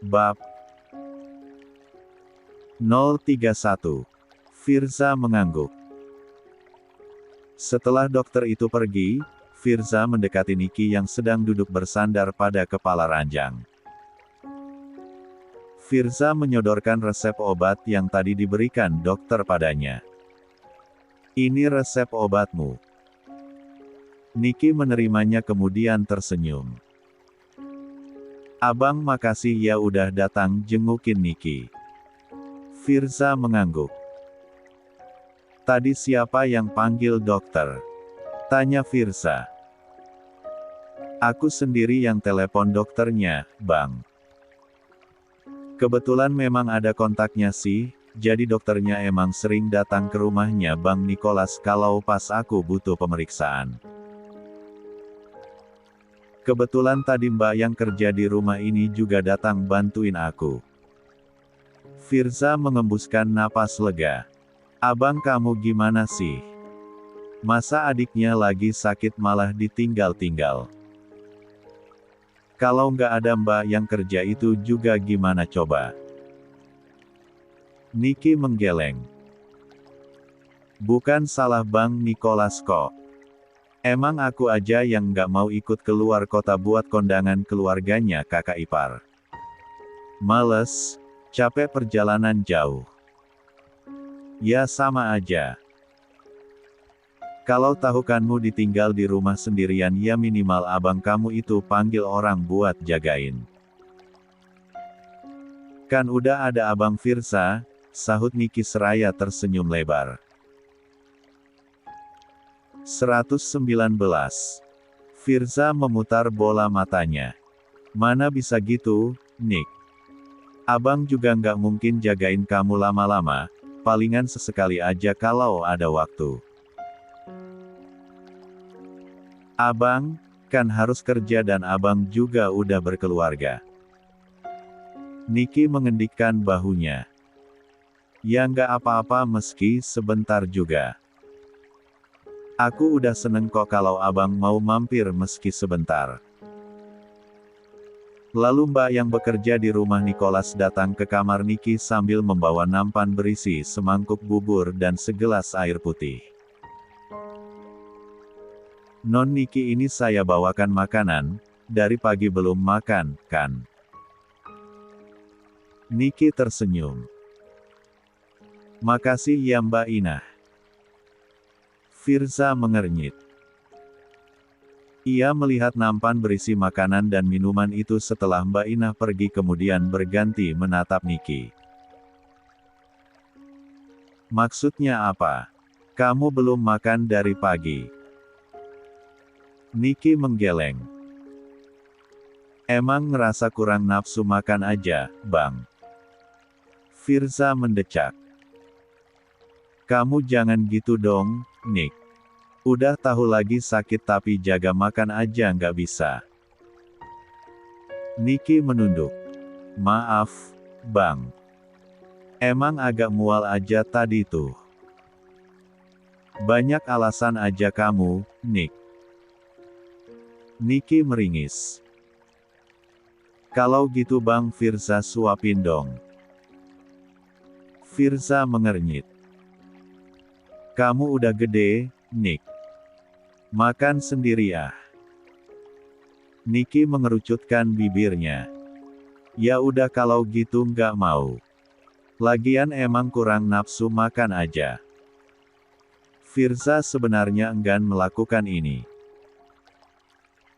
Bab 031. Firza mengangguk. Setelah dokter itu pergi, Firza mendekati Niki yang sedang duduk bersandar pada kepala ranjang. Firza menyodorkan resep obat yang tadi diberikan dokter padanya. "Ini resep obatmu." Niki menerimanya kemudian tersenyum. "Abang makasih ya udah datang jengukin Niki." Firza mengangguk. "Tadi siapa yang panggil dokter?" tanya Firza. "Aku sendiri yang telepon dokternya, Bang. Kebetulan memang ada kontaknya sih, jadi dokternya emang sering datang ke rumahnya Bang Nicholas kalau pas aku butuh pemeriksaan. Kebetulan tadi Mbak yang kerja di rumah ini juga datang bantuin aku." Firza mengembuskan napas lega. "Abang kamu gimana sih? Masa adiknya lagi sakit malah ditinggal-tinggal? Kalau nggak ada Mbak yang kerja itu juga gimana coba?" Niki menggeleng. "Bukan salah Bang Nicholas kok. Emang aku aja yang nggak mau ikut keluar kota buat kondangan keluarganya kakak ipar. Males, capek perjalanan jauh. Ya sama aja. Kalau tahukanmu ditinggal di rumah sendirian ya minimal abang kamu itu panggil orang buat jagain. Kan udah ada abang Firza," sahut Niki seraya tersenyum lebar. 119. Firza memutar bola matanya. "Mana bisa gitu, Nick. Abang juga nggak mungkin jagain kamu lama-lama, palingan sesekali aja kalau ada waktu. Abang, kan harus kerja dan abang juga udah berkeluarga." Niki mengendikkan bahunya. "Ya nggak apa-apa meski sebentar juga. Aku udah seneng kok kalau abang mau mampir meski sebentar." Lalu Mbak yang bekerja di rumah Nicholas datang ke kamar Niki sambil membawa nampan berisi semangkuk bubur dan segelas air putih. "Non Niki, ini saya bawakan makanan, dari pagi belum makan, kan?" Niki tersenyum. "Makasih ya Mbak Inah." Firza mengernyit. Ia melihat nampan berisi makanan dan minuman itu setelah Mbak Inah pergi kemudian berganti menatap Niki. "Maksudnya apa? Kamu belum makan dari pagi?" Niki menggeleng. "Emang ngerasa kurang nafsu makan aja, Bang." Firza mendecak. "Kamu jangan gitu dong, Nick. Udah tahu lagi sakit tapi jaga makan aja nggak bisa." Niki menunduk. "Maaf, Bang. Emang agak mual aja tadi tuh." "Banyak alasan aja kamu, Nick." Niki meringis. "Kalau gitu Bang Firza suapin dong." Firza mengernyit. "Kamu udah gede, Nick. Makan sendiri ah." Niki mengerucutkan bibirnya. "Ya udah kalau gitu nggak mau. Lagian emang kurang nafsu makan aja." Firza sebenarnya enggan melakukan ini.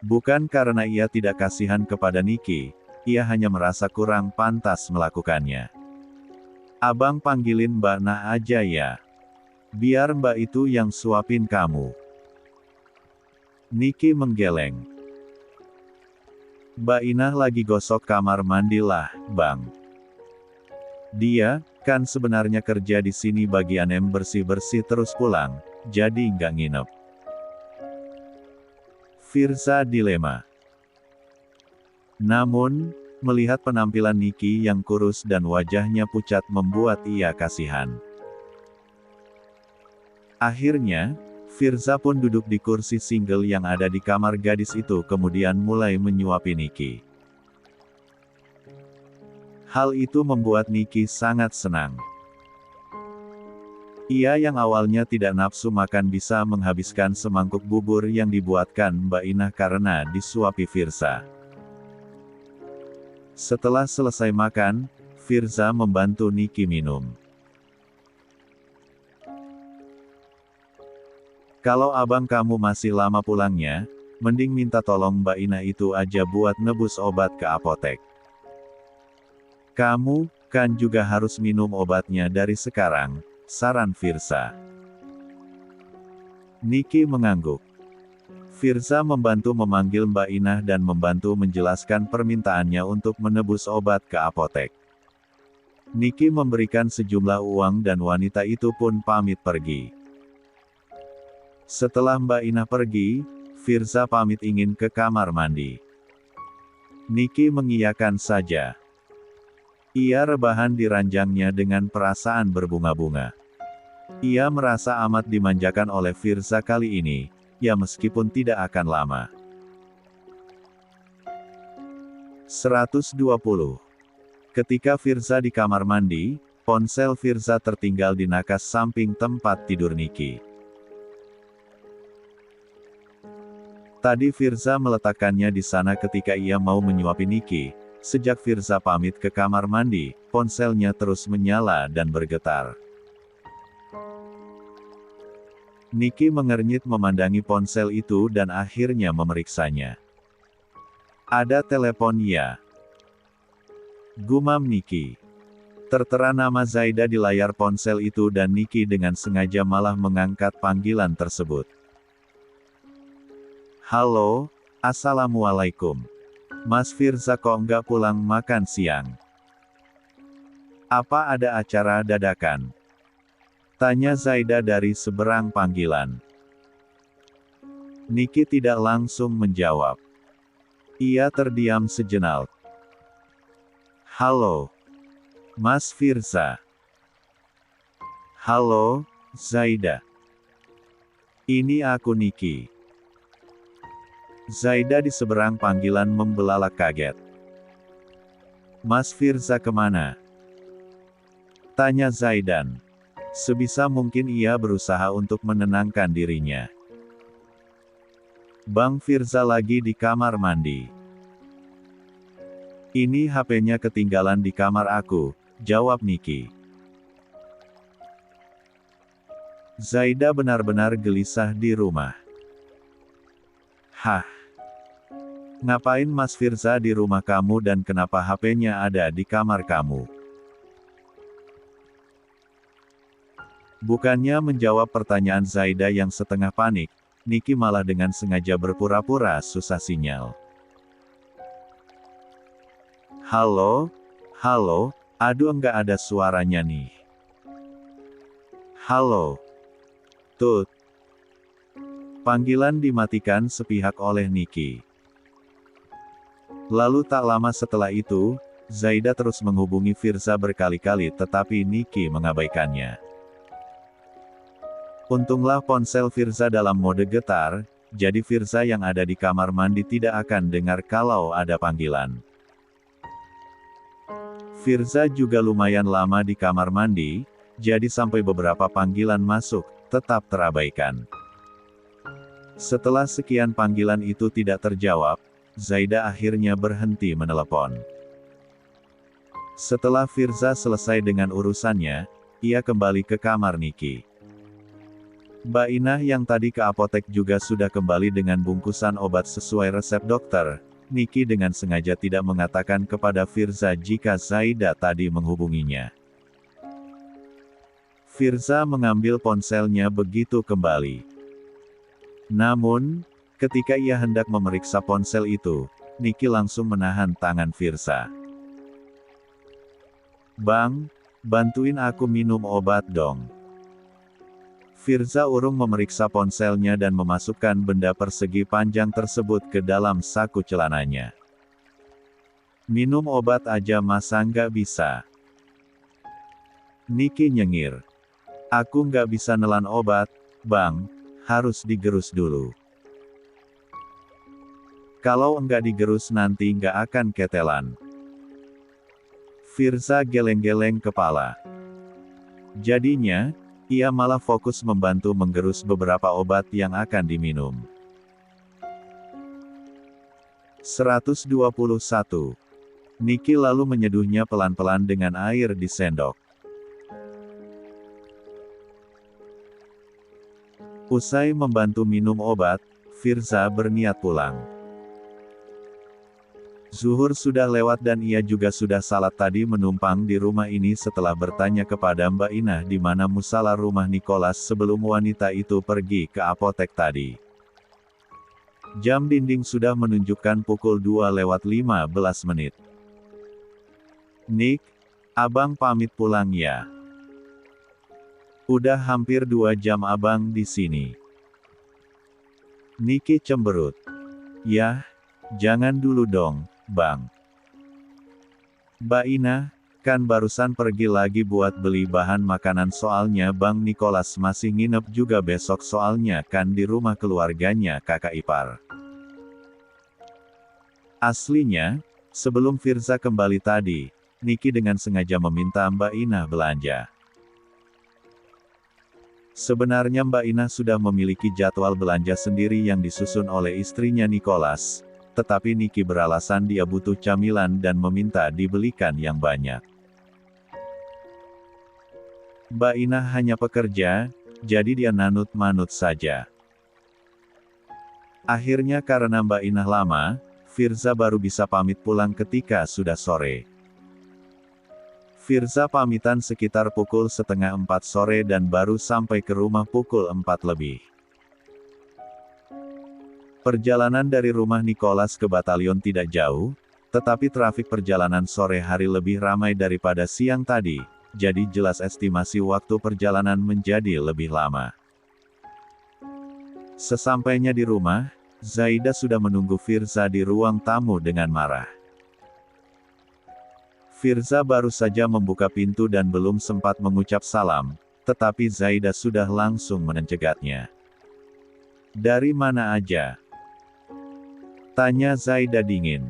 Bukan karena ia tidak kasihan kepada Niki, ia hanya merasa kurang pantas melakukannya. "Abang panggilin Mbak Nah aja ya. Biar Mbak itu yang suapin kamu." Niki menggeleng. "Mbak Inah lagi gosok kamar mandi lah, Bang. Dia, kan sebenarnya kerja di sini bagian bersih-bersih terus pulang, jadi nggak nginep." Firza dilema. Namun, melihat penampilan Niki yang kurus dan wajahnya pucat membuat ia kasihan. Akhirnya, Firza pun duduk di kursi single yang ada di kamar gadis itu kemudian mulai menyuapi Niki. Hal itu membuat Niki sangat senang. Ia yang awalnya tidak nafsu makan bisa menghabiskan semangkuk bubur yang dibuatkan Mbak Inah karena disuapi Firza. Setelah selesai makan, Firza membantu Niki minum. Kalau abang kamu masih lama pulangnya, mending minta tolong Mbak Inah itu aja buat nebus obat ke apotek. Kamu, kan juga harus minum obatnya dari sekarang, saran Firza. Niki mengangguk. Firza membantu memanggil Mbak Inah dan membantu menjelaskan permintaannya untuk menebus obat ke apotek. Niki memberikan sejumlah uang dan wanita itu pun pamit pergi. Setelah Mbak Inah pergi, Firza pamit ingin ke kamar mandi. Niki mengiyakan saja. Ia rebahan di ranjangnya dengan perasaan berbunga-bunga. Ia merasa amat dimanjakan oleh Firza kali ini, ya meskipun tidak akan lama. 120. Ketika Firza di kamar mandi, ponsel Firza tertinggal di nakas samping tempat tidur Niki. Tadi Firza meletakkannya di sana ketika ia mau menyuapi Niki. Sejak Firza pamit ke kamar mandi, ponselnya terus menyala dan bergetar. Niki mengernyit memandangi ponsel itu dan akhirnya memeriksanya. Ada telepon ya. Gumam Niki. Tertera nama Zaida di layar ponsel itu dan Niki dengan sengaja malah mengangkat panggilan tersebut. Halo, Assalamualaikum. Mas Firza kok nggak pulang makan siang? Apa ada acara dadakan? Tanya Zaida dari seberang panggilan. Niki tidak langsung menjawab. Ia terdiam sejenak. Halo, Mas Firza. Halo, Zaida. Ini aku Niki. Zaida di seberang panggilan membelalak kaget. Mas Firza kemana? Tanya Zaidan. Sebisa mungkin ia berusaha untuk menenangkan dirinya. Bang Firza lagi di kamar mandi. Ini HP-nya ketinggalan di kamar aku, jawab Niki. Zaida benar-benar gelisah di rumah. Hah? Ngapain Mas Firza di rumah kamu dan kenapa HP-nya ada di kamar kamu? Bukannya menjawab pertanyaan Zaida yang setengah panik, Niki malah dengan sengaja berpura-pura susah sinyal. Halo? Halo? Aduh enggak ada suaranya nih. Halo? Tut. Panggilan dimatikan sepihak oleh Niki. Lalu tak lama setelah itu, Zaida terus menghubungi Firza berkali-kali tetapi Niki mengabaikannya. Untunglah ponsel Firza dalam mode getar, jadi Firza yang ada di kamar mandi tidak akan dengar kalau ada panggilan. Firza juga lumayan lama di kamar mandi, jadi sampai beberapa panggilan masuk, tetap terabaikan. Setelah sekian panggilan itu tidak terjawab, Zaida akhirnya berhenti menelepon. Setelah Firza selesai dengan urusannya, ia kembali ke kamar Niki. Mbak Inah yang tadi ke apotek juga sudah kembali dengan bungkusan obat sesuai resep dokter. Niki dengan sengaja tidak mengatakan kepada Firza jika Zaida tadi menghubunginya. Firza mengambil ponselnya begitu kembali. Namun, ketika ia hendak memeriksa ponsel itu, Niki langsung menahan tangan Firza. Bang, bantuin aku minum obat dong. Firza urung memeriksa ponselnya dan memasukkan benda persegi panjang tersebut ke dalam saku celananya. Minum obat aja masa nggak bisa? Niki nyengir. Aku nggak bisa nelan obat, bang, harus digerus dulu. Kalau enggak digerus nanti nggak akan ketelan. Firza geleng-geleng kepala. Jadinya, ia malah fokus membantu menggerus beberapa obat yang akan diminum. 121. Niki lalu menyeduhnya pelan-pelan dengan air di sendok. Usai membantu minum obat, Firza berniat pulang. Zuhur sudah lewat dan ia juga sudah salat tadi menumpang di rumah ini setelah bertanya kepada Mbak Inah di mana musala rumah Nicholas sebelum wanita itu pergi ke apotek tadi. Jam dinding sudah menunjukkan pukul 2:15. Nik, abang pamit pulang ya. Udah hampir 2 jam abang di sini. Niki cemberut. Yah, jangan dulu dong, bang. Mbak Ina, kan barusan pergi lagi buat beli bahan makanan soalnya Bang Nicholas masih nginep juga besok soalnya kan di rumah keluarganya kakak ipar. Aslinya, sebelum Firza kembali tadi, Niki dengan sengaja meminta Mbak Ina belanja. Sebenarnya Mbak Ina sudah memiliki jadwal belanja sendiri yang disusun oleh istrinya Nicholas, tetapi Niki beralasan dia butuh camilan dan meminta dibelikan yang banyak. Mbak Ina hanya pekerja, jadi dia nanut-manut saja. Akhirnya karena Mbak Ina lama, Firza baru bisa pamit pulang ketika sudah sore. Firza pamitan sekitar pukul 3:30 sore dan baru sampai ke rumah pukul 4 lebih. Perjalanan dari rumah Nicholas ke batalion tidak jauh, tetapi trafik perjalanan sore hari lebih ramai daripada siang tadi, jadi jelas estimasi waktu perjalanan menjadi lebih lama. Sesampainya di rumah, Zaida sudah menunggu Firza di ruang tamu dengan marah. Firza baru saja membuka pintu dan belum sempat mengucap salam, tetapi Zaida sudah langsung mencegatnya. Dari mana aja? Tanya Zaida dingin.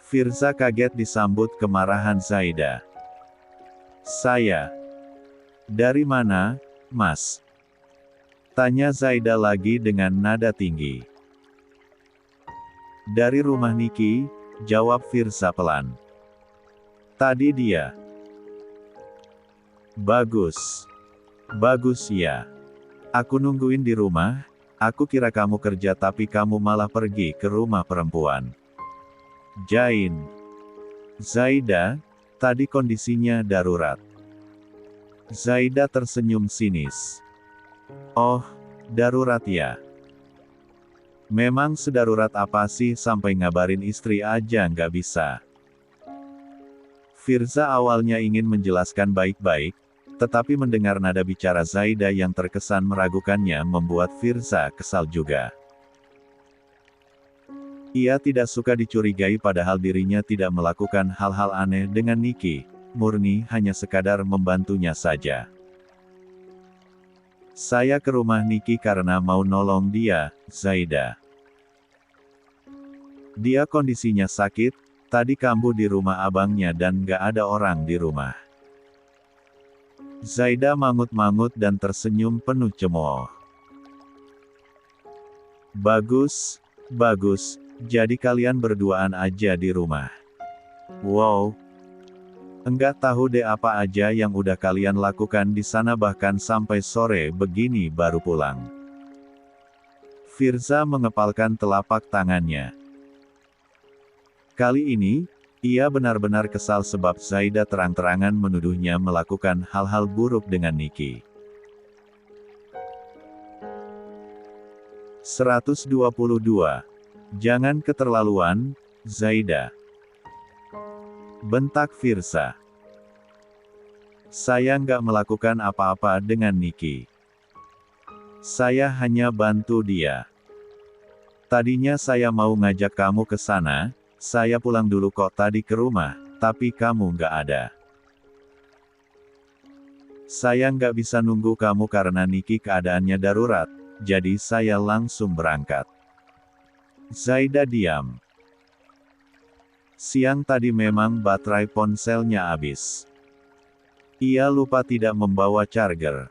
Firza kaget disambut kemarahan Zaida. Saya. Dari mana, Mas? Tanya Zaida lagi dengan nada tinggi. Dari rumah Niki, jawab Firza pelan. Tadi dia. Bagus. Bagus ya. Aku nungguin di rumah, aku kira kamu kerja tapi kamu malah pergi ke rumah perempuan. Jain. Zaida, tadi kondisinya darurat. Zaida tersenyum sinis. Oh, darurat ya. Memang sedarurat apa sih sampai ngabarin istri aja nggak bisa. Firza awalnya ingin menjelaskan baik-baik, tetapi mendengar nada bicara Zaida yang terkesan meragukannya membuat Firza kesal juga. Ia tidak suka dicurigai padahal dirinya tidak melakukan hal-hal aneh dengan Niki, murni hanya sekadar membantunya saja. Saya ke rumah Niki karena mau nolong dia, Zaida. Dia kondisinya sakit, tadi kambuh di rumah abangnya dan gak ada orang di rumah. Zaida mangut-mangut dan tersenyum penuh cemooh. Bagus, bagus, jadi kalian berduaan aja di rumah. Wow. Enggak tahu deh apa aja yang udah kalian lakukan di sana bahkan sampai sore begini baru pulang. Firza mengepalkan telapak tangannya. Kali ini, ia benar-benar kesal sebab Zaida terang-terangan menuduhnya melakukan hal-hal buruk dengan Niki. 122. Jangan keterlaluan, Zaida. Bentak Firza. Saya nggak melakukan apa-apa dengan Niki. Saya hanya bantu dia. Tadinya saya mau ngajak kamu ke sana, saya pulang dulu kok tadi ke rumah, tapi kamu nggak ada. Saya nggak bisa nunggu kamu karena Niki keadaannya darurat, jadi saya langsung berangkat. Zaida diam. Siang tadi memang baterai ponselnya habis. Ia lupa tidak membawa charger.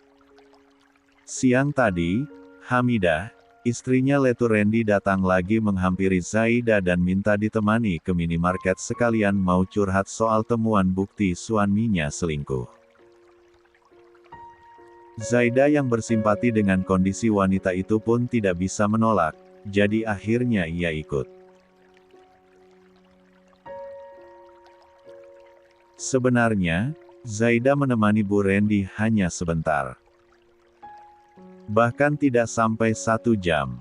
Siang tadi, Hamidah, istrinya Letu Randy datang lagi menghampiri Zaida dan minta ditemani ke minimarket sekalian mau curhat soal temuan bukti suaminya selingkuh. Zaida yang bersimpati dengan kondisi wanita itu pun tidak bisa menolak, jadi akhirnya ia ikut. Sebenarnya, Zaida menemani Bu Randy hanya sebentar. Bahkan tidak sampai 1 jam.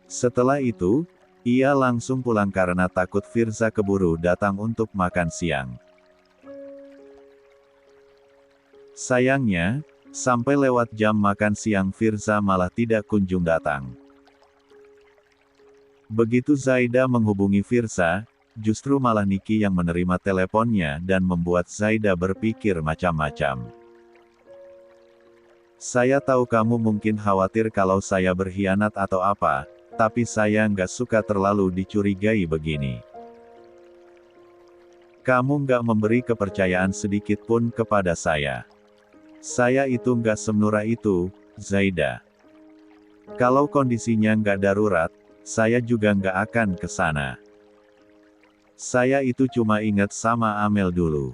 Setelah itu, ia langsung pulang karena takut Firza keburu datang untuk makan siang. Sayangnya, sampai lewat jam makan siang Firza malah tidak kunjung datang. Begitu Zaida menghubungi Firza, justru malah Niki yang menerima teleponnya dan membuat Zaida berpikir macam-macam. Saya tahu kamu mungkin khawatir kalau saya berkhianat atau apa, tapi saya nggak suka terlalu dicurigai begini. Kamu nggak memberi kepercayaan sedikit pun kepada saya. Saya itu nggak semurah itu, Zaida. Kalau kondisinya nggak darurat, saya juga nggak akan ke sana. Saya itu cuma ingat sama Amel dulu.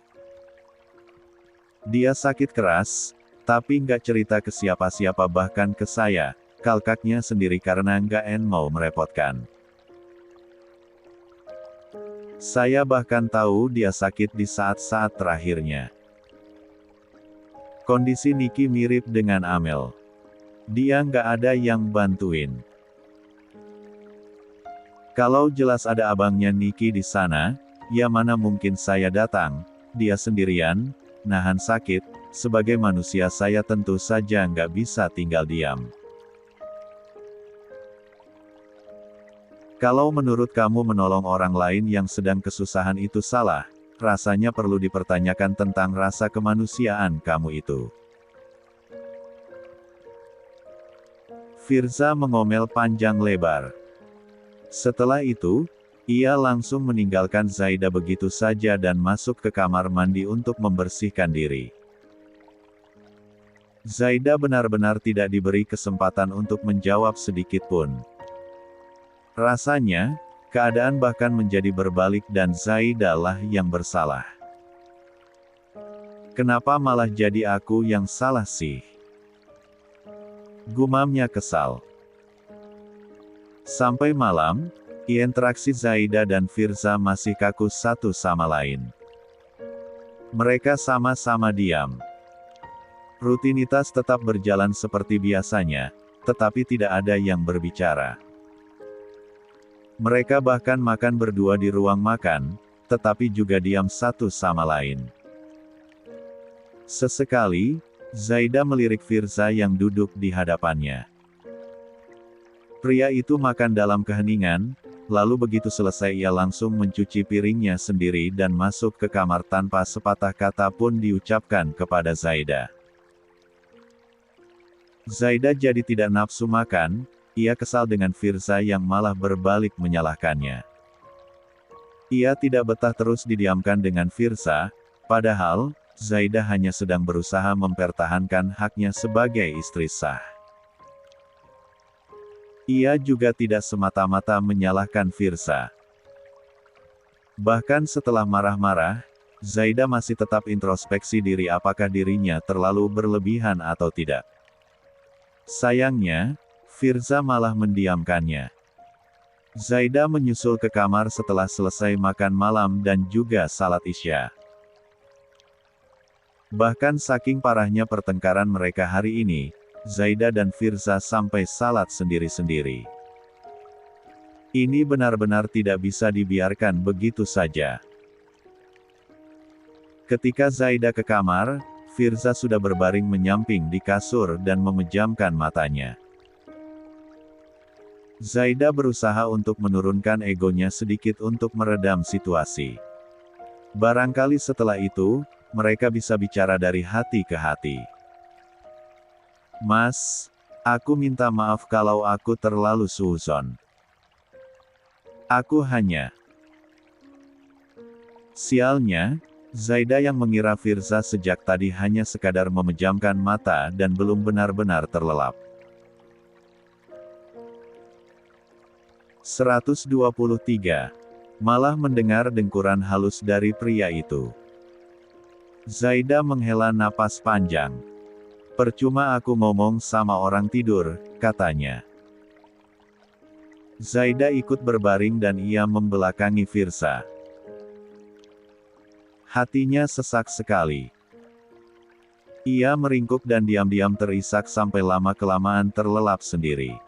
Dia sakit keras, tapi nggak cerita ke siapa-siapa bahkan ke saya, kalkaknya sendiri karena nggak mau merepotkan. Saya bahkan tahu dia sakit di saat-saat terakhirnya. Kondisi Niki mirip dengan Amel. Dia nggak ada yang bantuin. Kalau jelas ada abangnya Niki di sana, ya mana mungkin saya datang, dia sendirian, nahan sakit, sebagai manusia saya tentu saja nggak bisa tinggal diam. Kalau menurut kamu menolong orang lain yang sedang kesusahan itu salah, rasanya perlu dipertanyakan tentang rasa kemanusiaan kamu itu. Firza mengomel panjang lebar. Setelah itu, ia langsung meninggalkan Zaida begitu saja dan masuk ke kamar mandi untuk membersihkan diri. Zaida benar-benar tidak diberi kesempatan untuk menjawab sedikit pun. Rasanya, keadaan bahkan menjadi berbalik dan Zaida lah yang bersalah. Kenapa malah jadi aku yang salah sih? Gumamnya kesal. Sampai malam, interaksi Zaida dan Firza masih kaku satu sama lain. Mereka sama-sama diam. Rutinitas tetap berjalan seperti biasanya, tetapi tidak ada yang berbicara. Mereka bahkan makan berdua di ruang makan, tetapi juga diam satu sama lain. Sesekali, Zaida melirik Firza yang duduk di hadapannya. Pria itu makan dalam keheningan, lalu begitu selesai ia langsung mencuci piringnya sendiri dan masuk ke kamar tanpa sepatah kata pun diucapkan kepada Zaida. Zaida jadi tidak nafsu makan, ia kesal dengan Firza yang malah berbalik menyalahkannya. Ia tidak betah terus didiamkan dengan Firza, padahal, Zaida hanya sedang berusaha mempertahankan haknya sebagai istri sah. Ia juga tidak semata-mata menyalahkan Firza. Bahkan setelah marah-marah, Zaida masih tetap introspeksi diri apakah dirinya terlalu berlebihan atau tidak. Sayangnya, Firza malah mendiamkannya. Zaida menyusul ke kamar setelah selesai makan malam dan juga salat Isya. Bahkan saking parahnya pertengkaran mereka hari ini, Zaida dan Firza sampai salat sendiri-sendiri. Ini benar-benar tidak bisa dibiarkan begitu saja. Ketika Zaida ke kamar, Firza sudah berbaring menyamping di kasur dan memejamkan matanya. Zaida berusaha untuk menurunkan egonya sedikit untuk meredam situasi. Barangkali setelah itu, mereka bisa bicara dari hati ke hati. Mas, aku minta maaf kalau aku terlalu suuzon. Aku hanya Sialnya, Zaida yang mengira Firza sejak tadi hanya sekadar memejamkan mata dan belum benar-benar terlelap. 123. Malah mendengar dengkuran halus dari pria itu. Zaida menghela napas panjang. Percuma aku ngomong sama orang tidur, katanya. Zaida ikut berbaring dan ia membelakangi Firza. Hatinya sesak sekali. Ia meringkuk dan diam-diam terisak sampai lama-kelamaan terlelap sendiri.